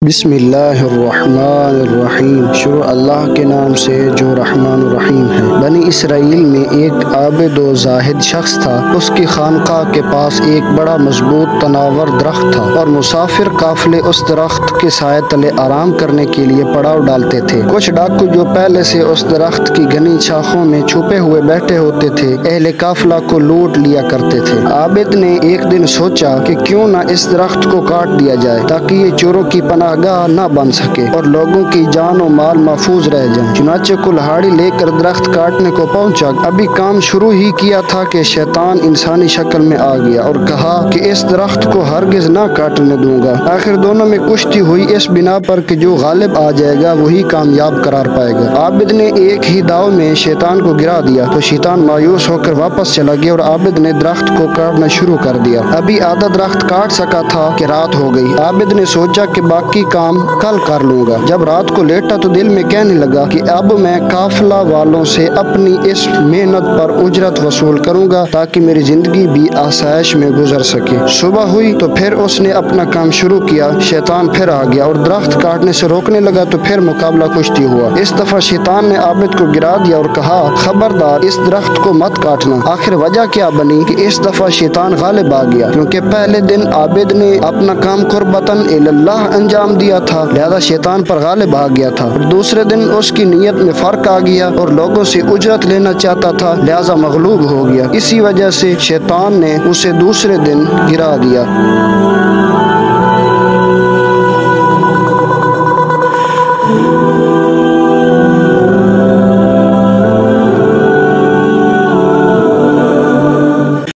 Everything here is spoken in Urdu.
بسم اللہ الرحمن الرحیم۔ شروع اللہ کے نام سے جو رحمان الرحیم ہے۔ بنی اسرائیل میں ایک عابد و زاہد شخص تھا۔ اس کی خانقاہ کے پاس ایک بڑا مضبوط تناور درخت تھا اور مسافر قافلے اس درخت کے سائے تلے آرام کرنے کے لیے پڑاؤ ڈالتے تھے۔ کچھ ڈاکو جو پہلے سے اس درخت کی گھنی شاخوں میں چھپے ہوئے بیٹھے ہوتے تھے، اہل قافلہ کو لوٹ لیا کرتے تھے۔ عابد نے ایک دن سوچا کہ کیوں نہ اس درخت کو کاٹ دیا جائے تاکہ یہ چوروں کی پناہ گاہ نہ بن سکے اور لوگوں کی جان و مال محفوظ رہ جائیں۔ چنانچہ کلہاڑی لے کر درخت کاٹنے کو پہنچا۔ ابھی کام شروع ہی کیا تھا کہ شیطان انسانی شکل میں آ گیا اور کہا کہ اس درخت کو ہرگز نہ کاٹنے دوں گا۔ آخر دونوں میں کشتی ہوئی اس بنا پر کہ جو غالب آ جائے گا وہی کامیاب قرار پائے گا۔ عابد نے ایک ہی داؤ میں شیطان کو گرا دیا تو شیطان مایوس ہو کر واپس چلا گیا اور عابد نے درخت کو کاٹنا شروع کر دیا۔ ابھی آدھا درخت کاٹ سکا تھا کہ رات ہو گئی۔ عابد نے سوچا کہ باقی کام کل کر لوں گا۔ جب رات کو لیٹا تو دل میں کہنے لگا کہ اب میں قافلہ والوں سے اپنی اس محنت پر اجرت وصول کروں گا تاکہ میری زندگی بھی آسائش میں گزر سکے۔ صبح ہوئی تو پھر اس نے اپنا کام شروع کیا۔ شیطان پھر آ گیا اور درخت کاٹنے سے روکنے لگا تو پھر مقابلہ کشتی ہوا۔ اس دفعہ شیطان نے عابد کو گرا دیا اور کہا، خبردار اس درخت کو مت کاٹنا۔ آخر وجہ کیا بنی کہ اس دفعہ شیطان غالب آ گیا، کیونکہ پہلے دن عابد نے اپنا کام قربتاً اللہ انجام دیا تھا، لہذا شیطان پر غالب آ گیا تھا، اور دوسرے دن اس کی نیت میں فرق آ گیا اور لوگوں سے اجرت لینا چاہتا تھا، لہذا مغلوب ہو گیا۔ اسی وجہ سے شیطان نے اسے دوسرے دن گرا دیا۔